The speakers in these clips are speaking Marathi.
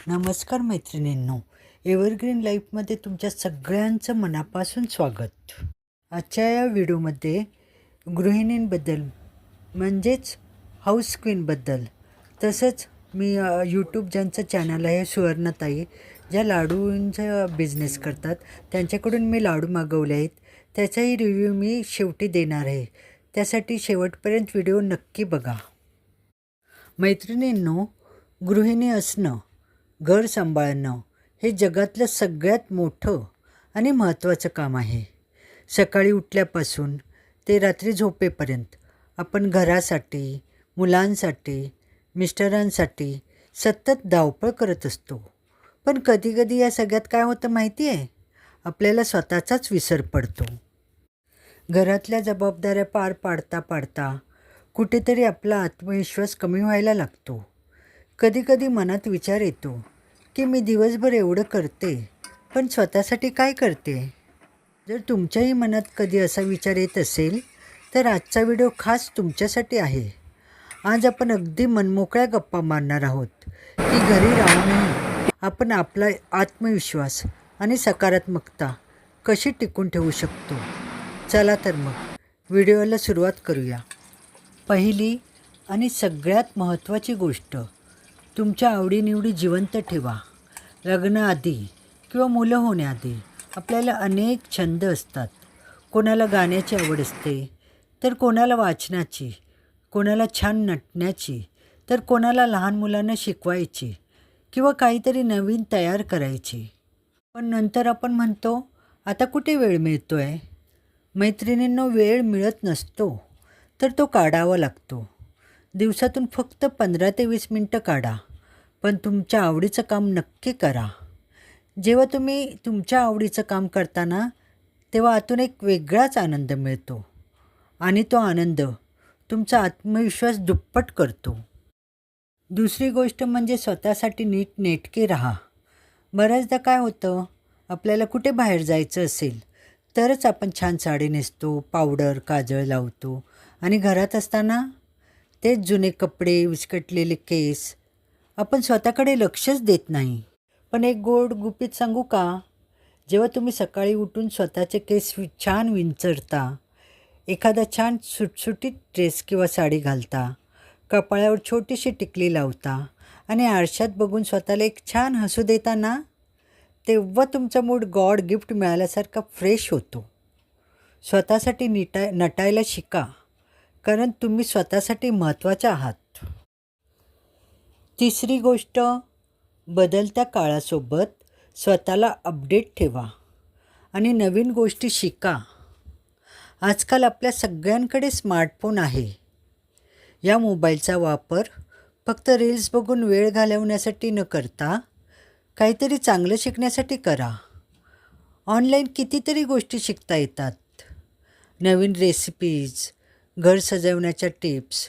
नमस्कार मैत्रिणींनो, एव्हरग्रीन लाईफमध्ये तुमच्या सगळ्यांचं मनापासून स्वागत. आजच्या या व्हिडिओमध्ये गृहिणींबद्दल म्हणजेच हाऊस क्वीनबद्दल, तसंच मी यूट्यूब ज्यांचं चॅनल आहे सुवर्णताई, ज्या लाडूंचा बिझनेस करतात, त्यांच्याकडून मी लाडू मागवले आहेत, त्याचाही रिव्ह्यू मी शेवटी देणार आहे. त्यासाठी शेवटपर्यंत व्हिडिओ नक्की बघा. मैत्रिणींनो, गृहिणी असणं, घर सांभाळणं हे जगातलं सगळ्यात मोठं आणि महत्त्वाचं काम आहे. सकाळी उठल्यापासून ते रात्री झोपेपर्यंत आपण घरासाठी, मुलांसाठी, मिस्टरांसाठी सतत धावपळ करत असतो. पण कधीकधी या सगळ्यात काय होतं माहिती आहे? आपल्याला स्वतःचाच विसर पडतो. घरातल्या जबाबदाऱ्या पार पाडता पाडता कुठेतरी आपला आत्मविश्वास कमी व्हायला लागतो. कधीकधी मनात विचार येतो की मी दिवसभर एवढं करते, पण स्वतःसाठी काय करते? जर तुमच्याही मनात कधी असा विचार येत असेल तर आजचा व्हिडिओ खास तुमच्यासाठी आहे. आज आपण अगदी मनमोकळ्या गप्पा मारणार आहोत की घरी राहूनही आपण आपला आत्मविश्वास आणि सकारात्मकता कशी टिकून ठेवू शकतो. चला तर मग व्हिडिओला सुरुवात करूया. पहिली आणि सगळ्यात महत्त्वाची गोष्ट, तुमच्या आवडीनिवडी जिवंत ठेवा. लग्नाआधी किंवा मुलं होण्याआधी आपल्याला अनेक छंद असतात. कोणाला गाण्याची आवड असते, तर कोणाला वाचनाची, कोणाला छान नटण्याची, तर कोणाला लहान मुलांना शिकवायची किंवा काहीतरी नवीन तयार करायची. पण नंतर आपण म्हणतो, आता कुठे वेळ मिळतो आहे? मैत्रिणींनो, वेळ मिळत नसतो, तर तो काढावा लागतो. दिवसातून फक्त 15 ते 20 मिनटं काढा, पण तुमच्या आवडीचं काम नक्की करा. जेव्हा तुम्ही तुमच्या आवडीचं काम करताना, तेव्हा आतून एक वेगळाच आनंद मिळतो आणि तो आनंद तुमचा आत्मविश्वास दुप्पट करतो. दुसरी गोष्ट म्हणजे स्वतःसाठी नीटनेटके राहा. बऱ्याचदा काय होतं, आपल्याला कुठे बाहेर जायचं असेल तरच आपण छान साडी नेसतो, पावडर काजळ लावतो आणि घरात असताना तेच जुने कपडे, विस्कटलेले केस, आपण स्वतःकडे लक्षच देत नाही. पण एक गोड गुपित सांगू का? जेव्हा तुम्ही सकाळी उठून स्वतःचे केस छान विंचरता, एखादा छान सुटसुटीत ड्रेस किंवा साडी घालता, कपाळावर छोटीशी टिकली लावता आणि आरशात बघून स्वतःला एक छान हसू देता ना, तेव्हा तुमचा मूड गॉड गिफ्ट मिळाल्यासारखा फ्रेश होतो. स्वतःसाठी नटायला शिका, कारण तुम्ही स्वतःसाठी महत्त्वाचे आहात. तिसरी गोष्ट, बदलत्या काळासोबत स्वतःला अपडेट ठेवा आणि नवीन गोष्टी शिका. आजकाल आपल्या सगळ्यांकडे स्मार्टफोन आहे. या मोबाईलचा वापर फक्त रील्स बघून वेळ घालवण्यासाठी न करता काहीतरी चांगलं शिकण्यासाठी करा. ऑनलाईन कितीतरी गोष्टी शिकता येतात. नवीन रेसिपीज, घर सजवण्याच्या टिप्स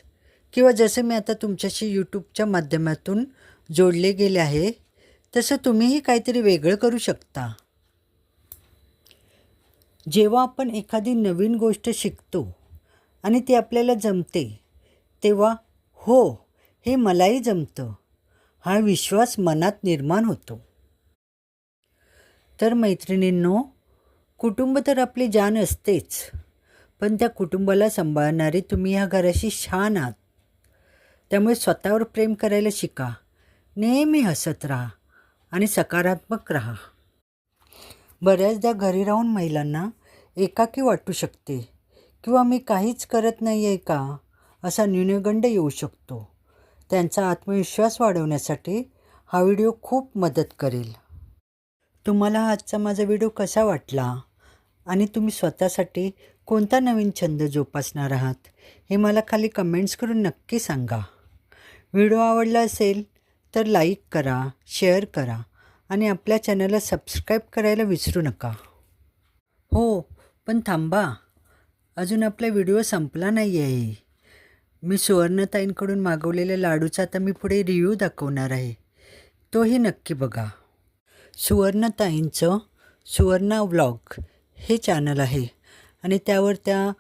किंवा जसं मी आता तुमच्याशी यूट्यूबच्या माध्यमातून जोडले गेले आहे, तसं तुम्हीही काहीतरी वेगळं करू शकता. जेव्हा आपण एखादी नवीन गोष्ट शिकतो आणि ती आपल्याला जमते, तेव्हा हो, हे मलाही जमतं, हा विश्वास मनात निर्माण होतो. तर मैत्रिणींनो, कुटुंब तर आपली जान असतेच, पण त्या कुटुंबाला सांभाळणारी तुम्ही ह्या घराशी शान आहात. त्यामुळे स्वतःवर प्रेम करायला शिका. नेहमी हसत राहा आणि सकारात्मक राहा. बऱ्याचदा घरी राहून महिलांना एकाकी वाटू शकते किंवा मी काहीच करत नाही आहे का, असा न्यूनगंड येऊ शकतो. त्यांचा आत्मविश्वास वाढवण्यासाठी हा व्हिडिओ खूप मदत करेल. तुम्हाला आजचा माझा व्हिडिओ कसा वाटला आणि तुम्ही स्वतःसाठी कोणता नवीन छंद जोपासणार आहात, हे मला खाली कमेंट्स करून नक्की सांगा. व्हिडिओ आवडला असेल तर लाईक करा, शेअर करा आणि आपल्या चॅनलला सबस्क्राईब करायला विसरू नका. हो, पण थांबा, अजून आपला व्हिडिओ संपला नाही आहे. मी सुवर्णताईंकडून मागवलेल्या लाडूचा आता मी पुढे रिव्ह्यू दाखवणार आहे, तोही नक्की बघा. सुवर्णताईंचं सुवर्णा व्लॉग हे चॅनल आहे आणि त्यावर त्या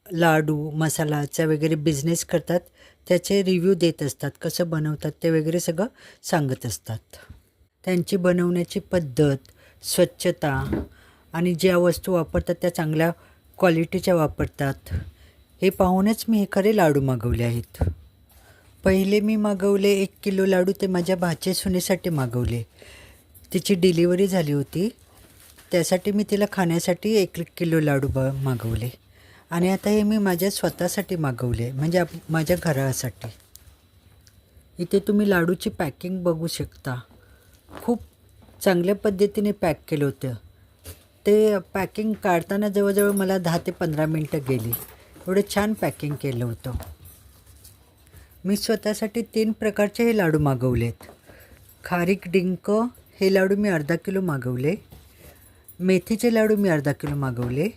लाडू, मसालाचा वगैरे बिझनेस करतात, त्याचे रिव्ह्यू देत असतात, कसं बनवतात ते वगैरे सगळं सांगत असतात. त्यांची बनवण्याची पद्धत, स्वच्छता आणि ज्या वस्तू वापरतात त्या चांगल्या क्वालिटीच्या वापरतात, हे पाहूनच मी हे खरे लाडू मागवले आहेत. पहिले मी मागवले 1 किलो लाडू, ते माझ्या भाचे सुनेसाठी मागवले. तिची डिलिव्हरी झाली होती, त्यासाठी मी तिला खाण्यासाठी 1 किलो लाडू मागवले. आणि आता हे मी माझ्या स्वतःसाठी मागवले, म्हणजे माझ्या घरासाठी. इथे तुम्ही लाडूची पॅकिंग बघू शकता. खूप चांगल्या पद्धतीने पॅक केलं होतं. ते पॅकिंग काढताना जवळजवळ मला 10 ते 15 मिनटं गेली. एवढं छान पॅकिंग केलं होतं. मी स्वतःसाठी 3 प्रकारचे हे लाडू मागवलेत. खारीक डिंक हे लाडू मी अर्धा किलो मागवले. मेथीचे लाडू मी अर्धा किलो मागवले.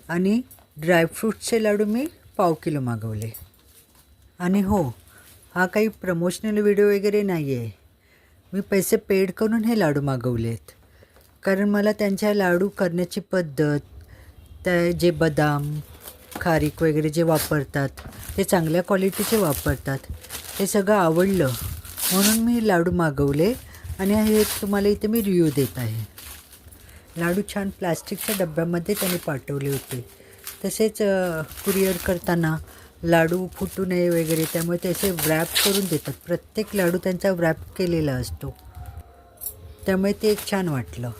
आणि ड्रायफ्रूट्सचे लाडू मी पाव किलो मागवले. आणि हो, हा काही प्रमोशनल व्हिडिओ वगैरे नाही आहे. मी पैसे पेड करून हे लाडू मागवलेत. कारण मला त्यांच्या लाडू करण्याची पद्धत, त्या जे बदाम, खारीक वगैरे जे वापरतात ते चांगल्या क्वालिटीचे वापरतात, हे सगळं आवडलं. म्हणून मी लाडू मागवले आणि हे तुम्हाला इथे मी रिव्ह्यू देत आहे. लाडू छान प्लास्टिकच्या डब्यामध्ये त्यांनी पाठवले होते. तसेच कुरिअर करताना लाडू फुटू नये वगैरे, त्यामुळे ते असे व्रॅप करून देतात. प्रत्येक लाडू त्यांचा व्रॅप केलेला असतो, त्यामुळे ते एक छान वाटलं.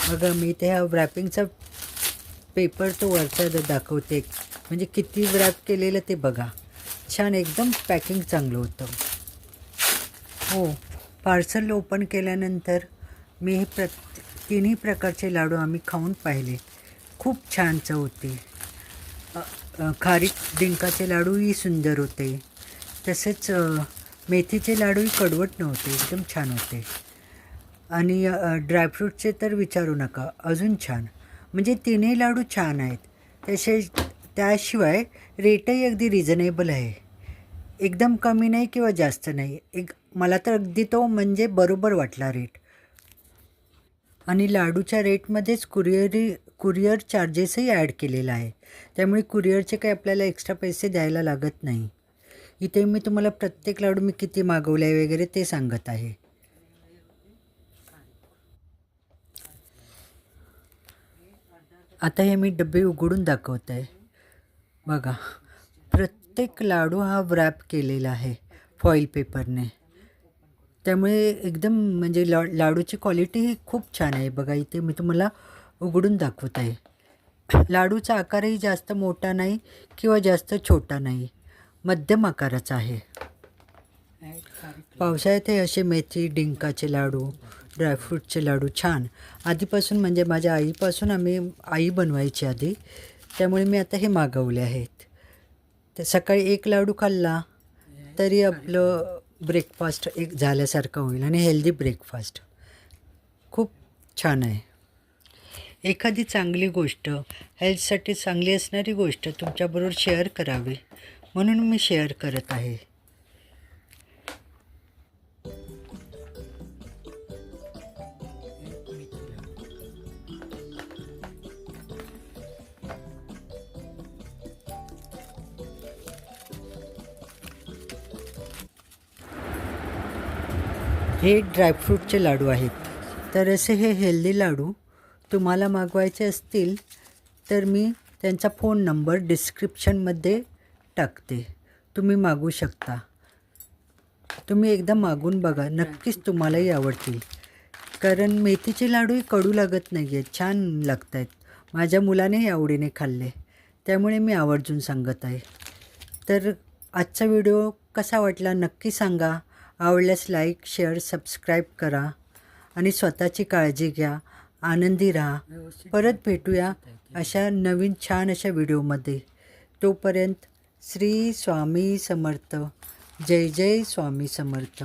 बघा, मी ते ह्या व्रॅपिंगचा पेपर तो वरचा दाखवते, म्हणजे किती व्रॅप केलेलं ते बघा. छान, एकदम पॅकिंग चांगलं होतं. हो, पार्सल ओपन केल्यानंतर मी हे तिन्ही प्रकारचे लाडू आम्ही खाऊन पाहिले. खूप छान चव होती. खारीक डिंकाचे लाडूही सुंदर होते. तसेच मेथीचे लाडूही कडवट नव्हते, एकदम छान होते. आणि ड्रायफ्रूटचे तर विचारू नका, अजून छान. म्हणजे तिन्ही लाडू छान आहेत. त्याशिवाय रेटही अगदी रिझनेबल आहे. एकदम कमी नाही किंवा जास्त नाही. मला तर अगदी तो म्हणजे बरोबर वाटला रेट. आणि लाडूच्या रेटमध्येच कुरिअर चार्जेसही ॲड केलेला आहे. त्यामुळे कुरिअरचे काही आपल्याला एक्स्ट्रा पैसे द्यायला लागत नाही. इथे मी तुम्हाला प्रत्येक लाडू मी किती मागवले आहे वगैरे ते सांगत आहे. आता हे मी डबे उघडून दाखवत आहे. बघा, प्रत्येक लाडू हा व्रॅप केलेला आहे फॉईल पेपरने. त्यामुळे एकदम म्हणजे लाडूची क्वालिटी खूप छान आहे. बघा, इथे मी तुम्हाला उघडून दाखवत आहे. लाडूचा आकारही जास्त मोठा नाही किंवा जास्त छोटा नाही, मध्यम आकाराचा आहे. पावसाळ्यात हे असे मेथी डिंकाचे लाडू, ड्रायफ्रूटचे लाडू छान. आधीपासून म्हणजे माझ्या आईपासून आई बनवायची आधी, त्यामुळे मी आता हे मागवले आहेत. तर सकाळी 1 लाडू खाल्ला तरी आपलं ब्रेकफास्ट एक झाल्यासारखं होईल आणि हेल्दी ब्रेकफास्ट. खूप छान आहे. एखादी चांगली गोष्ट, हेल्थसाठी चांगली असणारी गोष्ट तुमच्याबरोबर शेअर करावी म्हणून मी शेअर करत आहे. हे ड्रायफ्रूटचे लाडू आहेत. तर असे हे हेल्दी लाडू तुम्हाला मागवायचे असतील तर मी त्यांचा फोन नंबर डिस्क्रिप्शनमध्ये टाकते, तुम्ही मागवू शकता. तुम्ही एकदा मागून बघा, नक्कीच तुम्हालाही आवडतील. कारण मेथीचे लाडूही कडू लागत नाही आहेत, छान लागत आहेत. माझ्या मुलानेही आवडीने खाल्ले, त्यामुळे मी आवर्जून सांगत आहे. तर आजचा व्हिडिओ कसा वाटला नक्की सांगा. आवडल्यास लाईक, शेअर, सबस्क्राईब करा आणि स्वतःची काळजी घ्या. आनंदी राहा. परत भेटूया अशा नवीन छान अशा व्हिडिओमध्ये. तोपर्यंत श्री स्वामी समर्थ. जय जय स्वामी समर्थ.